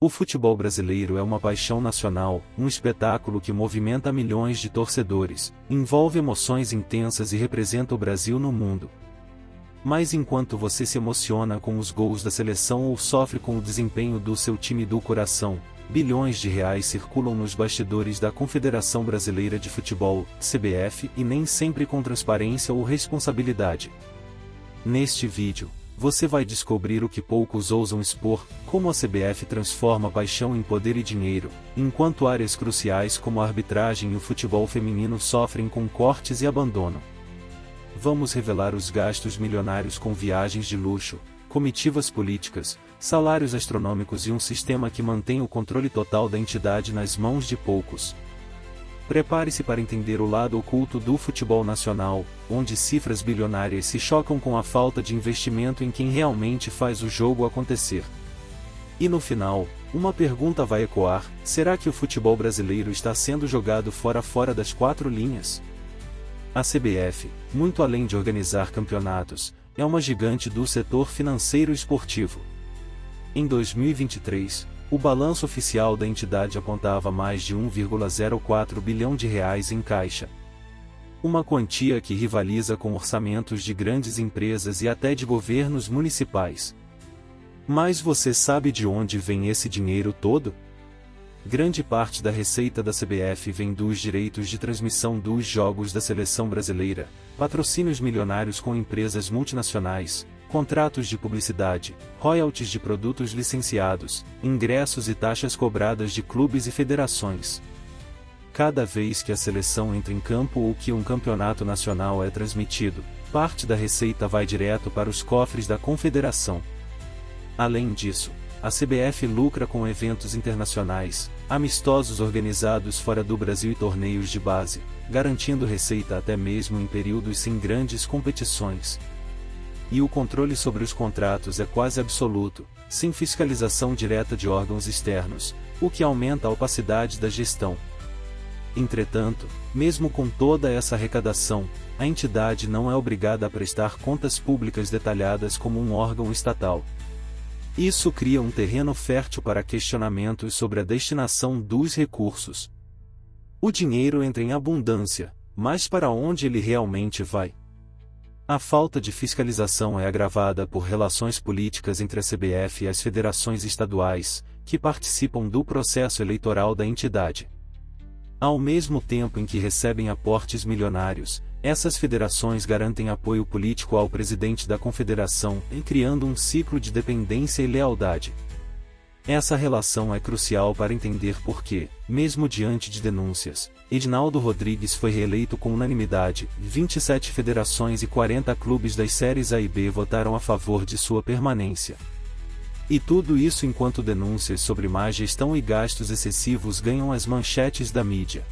O futebol brasileiro é uma paixão nacional, um espetáculo que movimenta milhões de torcedores, envolve emoções intensas e representa o Brasil no mundo. Mas enquanto você se emociona com os gols da seleção ou sofre com o desempenho do seu time do coração, bilhões de reais circulam nos bastidores da Confederação Brasileira de Futebol, CBF, e nem sempre com transparência ou responsabilidade. Neste vídeo, você vai descobrir o que poucos ousam expor, como a CBF transforma paixão em poder e dinheiro, enquanto áreas cruciais como a arbitragem e o futebol feminino sofrem com cortes e abandono. Vamos revelar os gastos milionários com viagens de luxo, comitivas políticas, salários astronômicos e um sistema que mantém o controle total da entidade nas mãos de poucos. Prepare-se para entender o lado oculto do futebol nacional, onde cifras bilionárias se chocam com a falta de investimento em quem realmente faz o jogo acontecer. E no final, uma pergunta vai ecoar: será que o futebol brasileiro está sendo jogado fora das quatro linhas? A CBF, muito além de organizar campeonatos, é uma gigante do setor financeiro esportivo. Em 2023, o balanço oficial da entidade apontava mais de 1,04 bilhão de reais em caixa. Uma quantia que rivaliza com orçamentos de grandes empresas e até de governos municipais. Mas você sabe de onde vem esse dinheiro todo? Grande parte da receita da CBF vem dos direitos de transmissão dos jogos da seleção brasileira, patrocínios milionários com empresas multinacionais, contratos de publicidade, royalties de produtos licenciados, ingressos e taxas cobradas de clubes e federações. Cada vez que a seleção entra em campo ou que um campeonato nacional é transmitido, parte da receita vai direto para os cofres da confederação. Além disso, a CBF lucra com eventos internacionais, amistosos organizados fora do Brasil e torneios de base, garantindo receita até mesmo em períodos sem grandes competições. E o controle sobre os contratos é quase absoluto, sem fiscalização direta de órgãos externos, o que aumenta a opacidade da gestão. Entretanto, mesmo com toda essa arrecadação, a entidade não é obrigada a prestar contas públicas detalhadas como um órgão estatal. Isso cria um terreno fértil para questionamentos sobre a destinação dos recursos. O dinheiro entra em abundância, mas para onde ele realmente vai? A falta de fiscalização é agravada por relações políticas entre a CBF e as federações estaduais, que participam do processo eleitoral da entidade. Ao mesmo tempo em que recebem aportes milionários, essas federações garantem apoio político ao presidente da confederação, criando um ciclo de dependência e lealdade. Essa relação é crucial para entender por que, mesmo diante de denúncias, Edinaldo Rodrigues foi reeleito com unanimidade. 27 federações e 40 clubes das séries A e B votaram a favor de sua permanência. E tudo isso enquanto denúncias sobre má gestão e gastos excessivos ganham as manchetes da mídia.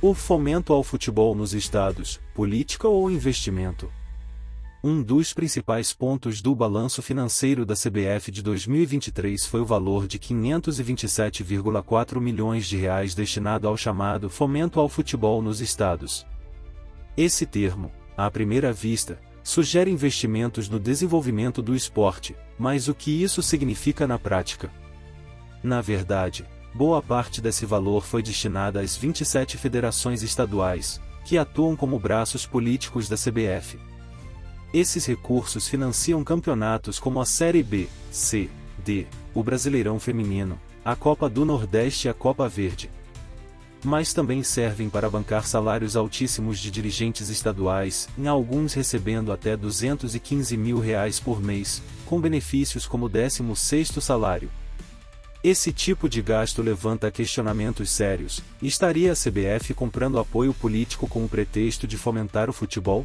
O fomento ao futebol nos estados, política ou investimento? Um dos principais pontos do balanço financeiro da CBF de 2023 foi o valor de 527,4 milhões de reais destinado ao chamado fomento ao futebol nos estados. Esse termo, à primeira vista, sugere investimentos no desenvolvimento do esporte, mas o que isso significa na prática? Na verdade, boa parte desse valor foi destinada às 27 federações estaduais, que atuam como braços políticos da CBF. Esses recursos financiam campeonatos como a Série B, C, D, o Brasileirão Feminino, a Copa do Nordeste e a Copa Verde. Mas também servem para bancar salários altíssimos de dirigentes estaduais, em alguns recebendo até R$ 215 mil por mês, com benefícios como o 16º salário. Esse tipo de gasto levanta questionamentos sérios. Estaria a CBF comprando apoio político com o pretexto de fomentar o futebol?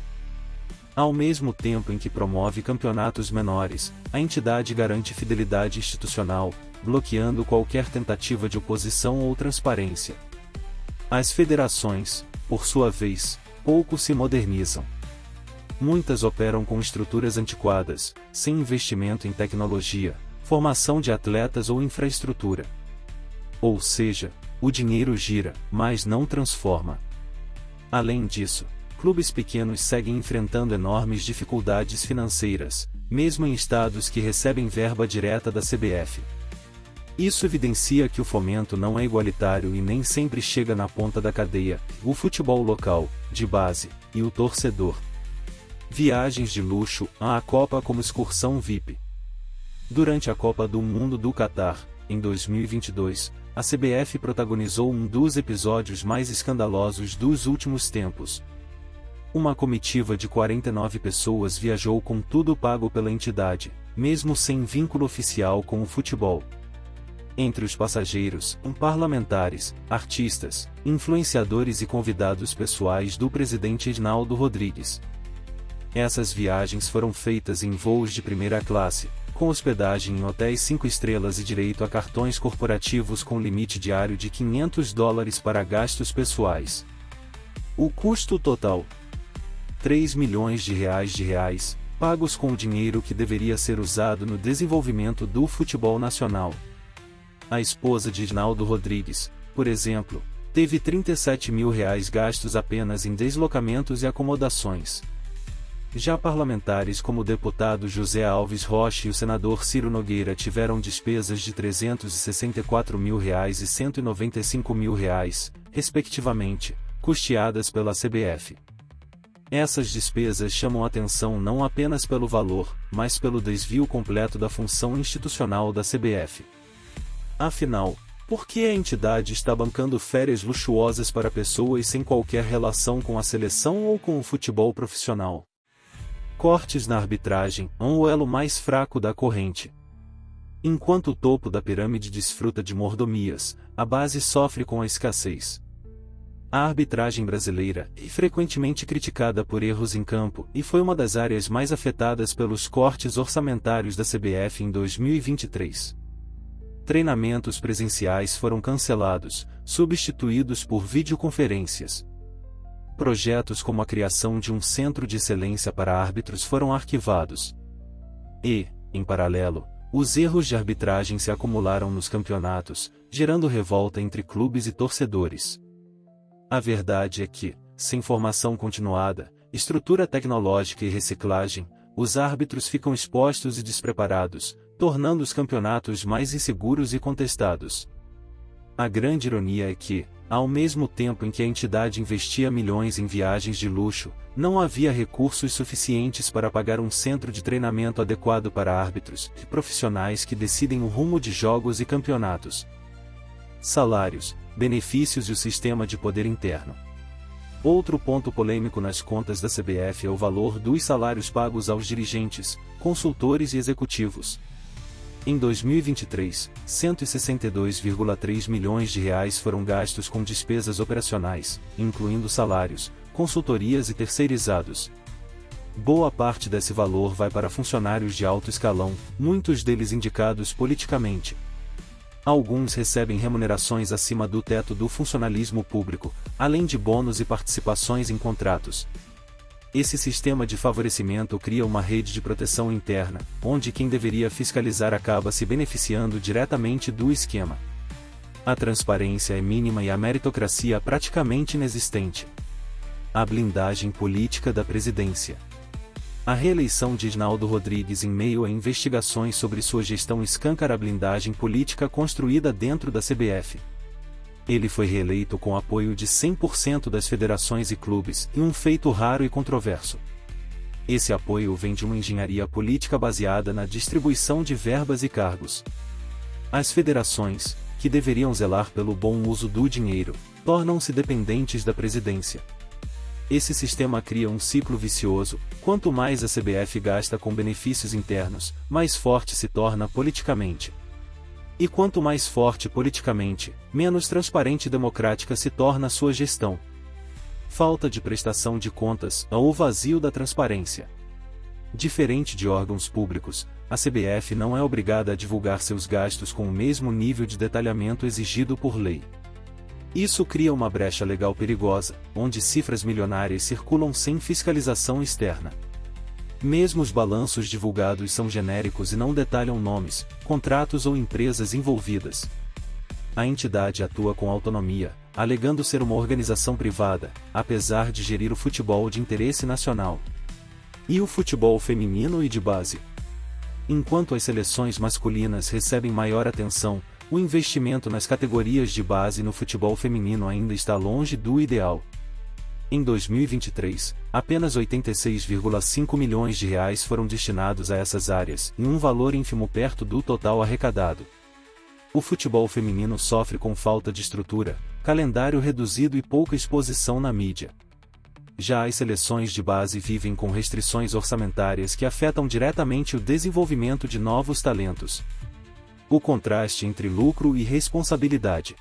Ao mesmo tempo em que promove campeonatos menores, a entidade garante fidelidade institucional, bloqueando qualquer tentativa de oposição ou transparência. As federações, por sua vez, pouco se modernizam. Muitas operam com estruturas antiquadas, sem investimento em tecnologia, formação de atletas ou infraestrutura. Ou seja, o dinheiro gira, mas não transforma. Além disso, clubes pequenos seguem enfrentando enormes dificuldades financeiras, mesmo em estados que recebem verba direta da CBF. Isso evidencia que o fomento não é igualitário e nem sempre chega na ponta da cadeia, o futebol local, de base, e o torcedor. Viagens de luxo à Copa como excursão VIP. Durante a Copa do Mundo do Catar, em 2022, a CBF protagonizou um dos episódios mais escandalosos dos últimos tempos. Uma comitiva de 49 pessoas viajou com tudo pago pela entidade, mesmo sem vínculo oficial com o futebol. Entre os passageiros, parlamentares, artistas, influenciadores e convidados pessoais do presidente Edinaldo Rodrigues. Essas viagens foram feitas em voos de primeira classe, com hospedagem em hotéis 5 estrelas e direito a cartões corporativos com limite diário de $500 para gastos pessoais. O custo total: R$3 milhões, pagos com o dinheiro que deveria ser usado no desenvolvimento do futebol nacional. A esposa de Edinaldo Rodrigues, por exemplo, teve R$37 mil gastos apenas em deslocamentos e acomodações. Já parlamentares como o deputado José Alves Rocha e o senador Ciro Nogueira tiveram despesas de R$364 mil e R$195 mil, respectivamente, custeadas pela CBF. Essas despesas chamam atenção não apenas pelo valor, mas pelo desvio completo da função institucional da CBF. Afinal, por que a entidade está bancando férias luxuosas para pessoas sem qualquer relação com a seleção ou com o futebol profissional? Cortes na arbitragem, o elo mais fraco da corrente. Enquanto o topo da pirâmide desfruta de mordomias, a base sofre com a escassez. A arbitragem brasileira é frequentemente criticada por erros em campo e foi uma das áreas mais afetadas pelos cortes orçamentários da CBF em 2023. Treinamentos presenciais foram cancelados, substituídos por videoconferências. Projetos como a criação de um centro de excelência para árbitros foram arquivados. E, em paralelo, os erros de arbitragem se acumularam nos campeonatos, gerando revolta entre clubes e torcedores. A verdade é que, sem formação continuada, estrutura tecnológica e reciclagem, os árbitros ficam expostos e despreparados, tornando os campeonatos mais inseguros e contestados. A grande ironia é que, ao mesmo tempo em que a entidade investia milhões em viagens de luxo, não havia recursos suficientes para pagar um centro de treinamento adequado para árbitros e profissionais que decidem o rumo de jogos e campeonatos. Salários, benefícios e o sistema de poder interno. Outro ponto polêmico nas contas da CBF é o valor dos salários pagos aos dirigentes, consultores e executivos. Em 2023, R$162,3 milhões foram gastos com despesas operacionais, incluindo salários, consultorias e terceirizados. Boa parte desse valor vai para funcionários de alto escalão, muitos deles indicados politicamente. Alguns recebem remunerações acima do teto do funcionalismo público, além de bônus e participações em contratos. Esse sistema de favorecimento cria uma rede de proteção interna, onde quem deveria fiscalizar acaba se beneficiando diretamente do esquema. A transparência é mínima e a meritocracia praticamente inexistente. A blindagem política da presidência. A reeleição de Edinaldo Rodrigues em meio a investigações sobre sua gestão escancara a blindagem política construída dentro da CBF. Ele foi reeleito com apoio de 100% das federações e clubes, em um feito raro e controverso. Esse apoio vem de uma engenharia política baseada na distribuição de verbas e cargos. As federações, que deveriam zelar pelo bom uso do dinheiro, tornam-se dependentes da presidência. Esse sistema cria um ciclo vicioso: quanto mais a CBF gasta com benefícios internos, mais forte se torna politicamente. E quanto mais forte politicamente, menos transparente e democrática se torna a sua gestão. Falta de prestação de contas ou vazio da transparência. Diferente de órgãos públicos, a CBF não é obrigada a divulgar seus gastos com o mesmo nível de detalhamento exigido por lei. Isso cria uma brecha legal perigosa, onde cifras milionárias circulam sem fiscalização externa. Mesmo os balanços divulgados são genéricos e não detalham nomes, contratos ou empresas envolvidas. A entidade atua com autonomia, alegando ser uma organização privada, apesar de gerir o futebol de interesse nacional. E o futebol feminino e de base? Enquanto as seleções masculinas recebem maior atenção, O investimento nas categorias de base no futebol feminino ainda está longe do ideal. Em 2023, apenas 86,5 milhões de reais foram destinados a essas áreas, em um valor ínfimo perto do total arrecadado. O futebol feminino sofre com falta de estrutura, calendário reduzido e pouca exposição na mídia. Já as seleções de base vivem com restrições orçamentárias que afetam diretamente o desenvolvimento de novos talentos. O contraste entre lucro e responsabilidade.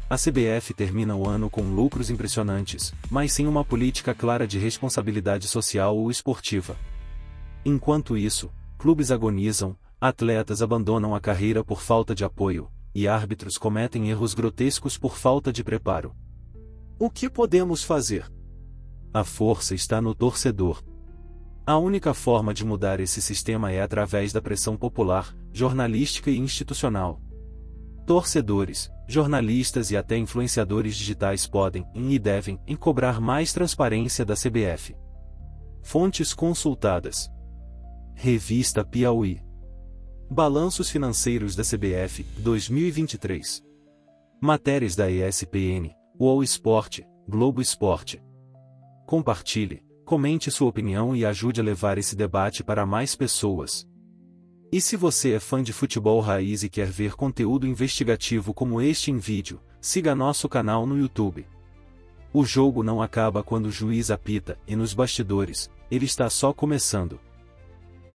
A CBF termina o ano com lucros impressionantes, mas sem uma política clara de responsabilidade social ou esportiva. Enquanto isso, clubes agonizam, atletas abandonam a carreira por falta de apoio, e árbitros cometem erros grotescos por falta de preparo. O que podemos fazer? A força está no torcedor. A única forma de mudar esse sistema é através da pressão popular, jornalística e institucional. Torcedores, jornalistas e até influenciadores digitais podem, e devem, cobrar mais transparência da CBF. Fontes consultadas. Revista Piauí. Balanços financeiros da CBF, 2023. Matérias da ESPN, UOL Esporte, Globo Esporte. Compartilhe, comente sua opinião e ajude a levar esse debate para mais pessoas. E se você é fã de futebol raiz e quer ver conteúdo investigativo como este em vídeo, siga nosso canal no YouTube. O jogo não acaba quando o juiz apita, e nos bastidores, ele está só começando.